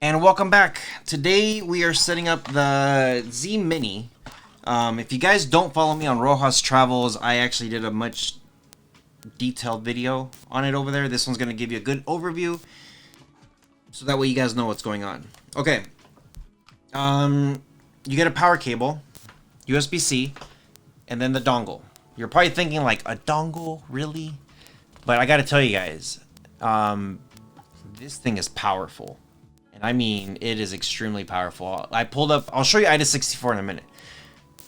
And welcome back. Today we are setting up the zmini. If you guys don't follow me on Rohas Travels, I actually did a much detailed video on it over there. This one's going to give you a good overview, so that way you guys know what's going on. Okay. You get a power cable, USB-C, and then the dongle. You're probably thinking like, a dongle? Really? But I got to tell you guys, this thing is powerful. And I mean, it is extremely powerful. I pulled up, I'll show you IDA64 in a minute.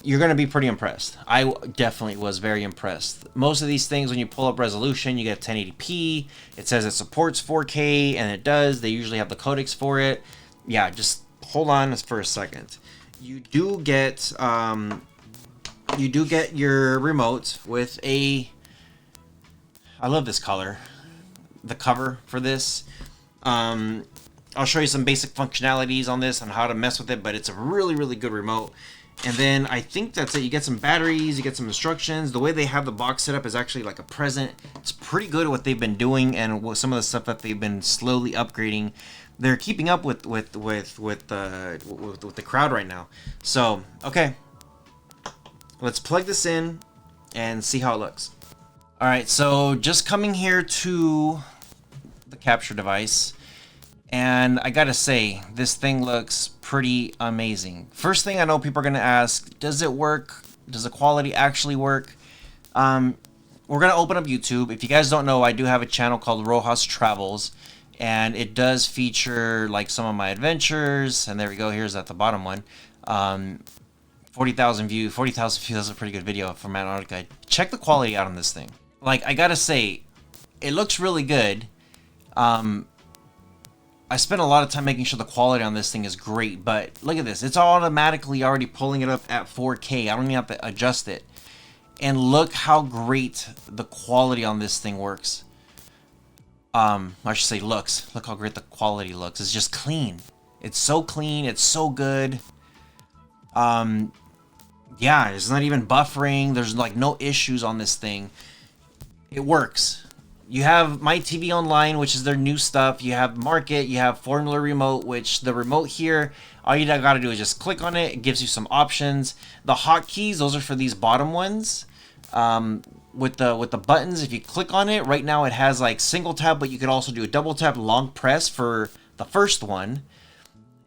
You're going to be pretty impressed. I definitely was very impressed. Most of these things, when you pull up resolution, you get 1080p. It says it supports 4K, and it does. They usually have the codecs for it. Yeah, just hold on for a second. You do get your remote with a, I love this color, the cover for this. I'll show you some basic functionalities on this, on how to mess with it, but it's a really, really good remote. And then I think that's it. You get some batteries, you get some instructions. The way they have the box set up is actually like a present. It's pretty good at what they've been doing, and what some of the stuff that they've been slowly upgrading. They're keeping up with the crowd right now. So, okay. Let's plug this in and see how it looks. All right, so just coming here to the capture device. And I gotta say, this thing looks pretty amazing. First thing I know people are gonna ask, does it work? Does the quality actually work? We're gonna open up YouTube. If you guys don't know, I do have a channel called Rohas Travels, and it does feature like some of my adventures. And there we go, here's at the bottom one. 40,000 views, 40,000 views, that's a pretty good video from Antarctica. Check the quality out on this thing. Like, I gotta say, it looks really good. I spent a lot of time making sure the quality on this thing is great, but look at this. It's automatically already pulling it up at 4K. I don't even have to adjust it. And look how great the quality on this thing works. I should say looks. Look how great the quality looks. It's just clean. It's so clean. It's so good. Yeah, it's not even buffering. There's like no issues on this thing. It works. You have My TV Online, which is their new stuff. You have Market. You have Formuler Remote, which the remote here, all you got to do is just click on it. It gives you some options. The hotkeys, those are for these bottom ones. With the buttons, if you click on it, right now it has like single tap, but you could also do a double tap long press for the first one.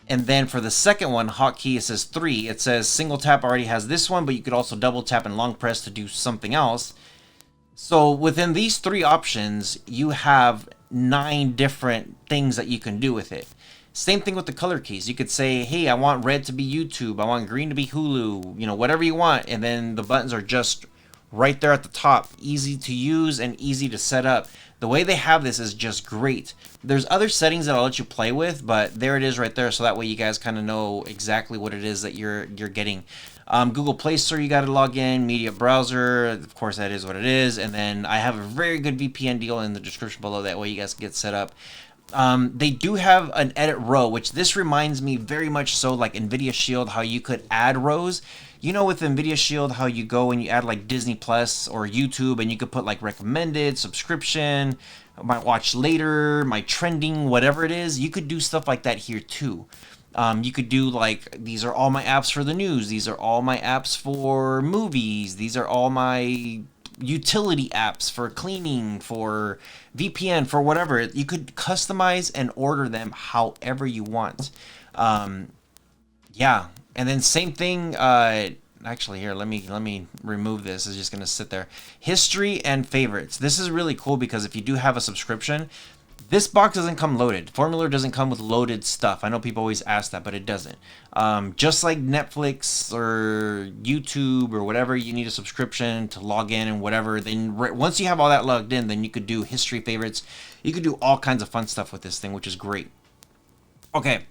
And then for the second one, hotkey, it says 3. It says single tap already has this one, but you could also double tap and long press to do something else. So within these 3 options, you have 9 different things that you can do with it. Same thing with the color keys. You could say, hey, I want red to be YouTube. I want green to be Hulu. You know, whatever you want. And then the buttons are just right there at the top. Easy to use and easy to set up. The way they have this is just great. There's other settings that I'll let you play with, but there it is right there. So that way you guys kind of know exactly what it is that you're getting. Google Play Store, you got to log in. Media browser, of course, that is what it is. And then I have a very good VPN deal in the description below. That way you guys can get set up. They do have an edit row, which this reminds me very much so like NVIDIA Shield, how you could add rows. You know, with NVIDIA Shield, how you go and you add like Disney Plus or YouTube, and you could put like recommended, subscription, might watch later, my trending, whatever it is. You could do stuff like that here too. You could do like, these are all my apps for the news. These are all my apps for movies. These are all my utility apps for cleaning, for VPN, for whatever. You could customize and order them however you want. Yeah. And then same thing, actually here, let me remove this. It's just going to sit there. History and favorites. This is really cool because if you do have a subscription, this box doesn't come loaded. Formuler doesn't come with loaded stuff. I know people always ask that, but it doesn't. Just like Netflix or YouTube or whatever, you need a subscription to log in and whatever. Then once you have all that logged in, then you could do history, favorites. You could do all kinds of fun stuff with this thing, which is great. Okay.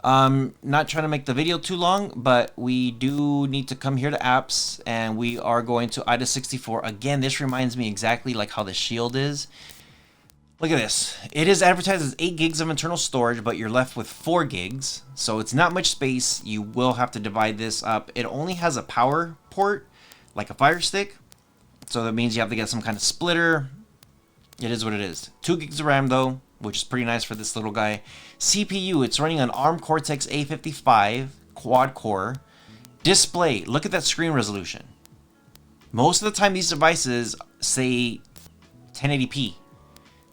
Not trying to make the video too long, but we do need to come here to apps, and we are going to IDA64. Again, this reminds me exactly like how the Shield is. Look at this. It is advertised as 8 gigs of internal storage, but you're left with 4 gigs. So it's not much space. You will have to divide this up. It only has a power port, like a Fire Stick. So that means you have to get some kind of splitter. It is what it is. 2 gigs of RAM though. which is pretty nice for this little guy. CPU, it's running an ARM Cortex A55 quad core. Display, look at that screen resolution. Most of the time these devices say 1080p.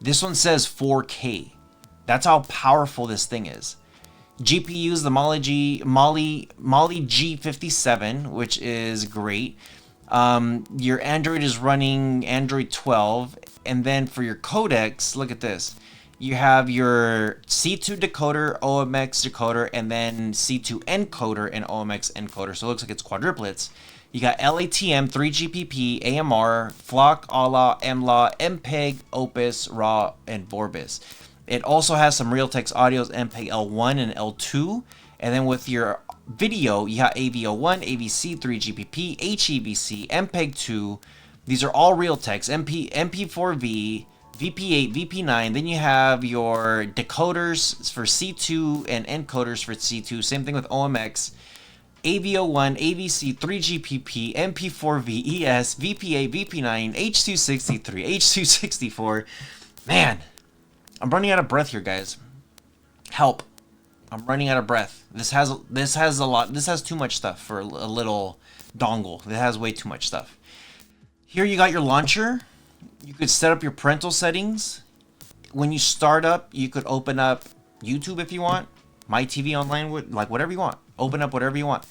This one says 4K. That's how powerful this thing is. GPU is the Mali G57, which is great. Your Android is running Android 12, and then for your codecs, look at this. You have your C2 decoder, OMX decoder, and then C2 encoder and OMX encoder. So it looks like it's quadruplets. You got LATM, 3GPP, AMR, Flock, ALA, MLA, MPEG, Opus, RAW, and Vorbis. It also has some Realtek's audios, MPEG L1 and L2. And then with your video, you have AVO1, AVC, 3GPP, HEVC, MPEG-2. These are all Realtek's, MP4V, VP8, VP9. Then you have your decoders for C2 and encoders for C2. Same thing with OMX. AVO1, AVC, 3GPP, MP4V, ES, VP8, VP9, H263, H264. Man, I'm running out of breath here, guys. Help. I'm running out of breath. This has a lot. This has too much stuff for a little dongle. It has way too much stuff. Here you got your launcher. You could set up your parental settings. When you start up, you could open up YouTube if you want. My TV Online, like whatever you want. Open up whatever you want.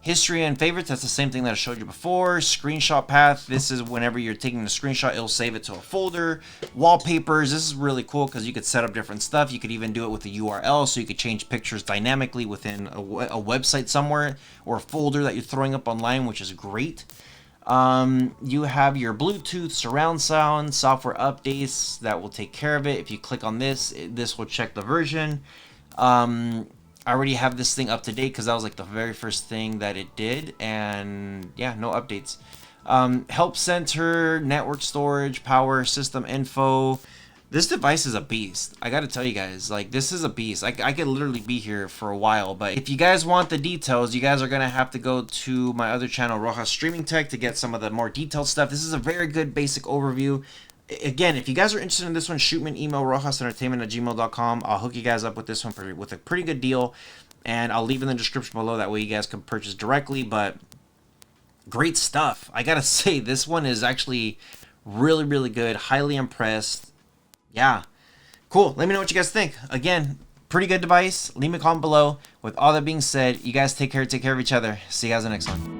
History and favorites, that's the same thing that I showed you before. Screenshot path, this is whenever you're taking the screenshot, it'll save it to a folder. Wallpapers, this is really cool because you could set up different stuff. You could even do it with the URL, so you could change pictures dynamically within a website somewhere or a folder that you're throwing up online, which is great. You have your Bluetooth, surround sound, software updates that will take care of it. If you click on this, this will check the version. I already have this thing up to date because that was like the very first thing that it did, and yeah, no updates. Help center, network storage, power, system info. This device is a beast. I gotta tell you guys, like, this is a beast. I could literally be here for a while, but if you guys want the details, you guys are gonna have to go to my other channel, Rohas Streaming Tech, to get some of the more detailed stuff. This is a very good basic overview. Again, if you guys are interested in this one, shoot me an email, rohasentertainment@gmail.com. I'll hook you guys up with this one with a pretty good deal, and I'll leave in the description below. That way you guys can purchase directly, but great stuff. I gotta say, this one is actually really, really good. Highly impressed. Yeah, cool. Let me know what you guys think. Again, pretty good device. Leave me a comment below. With all that being said, you guys take care of each other. See you guys in the next one.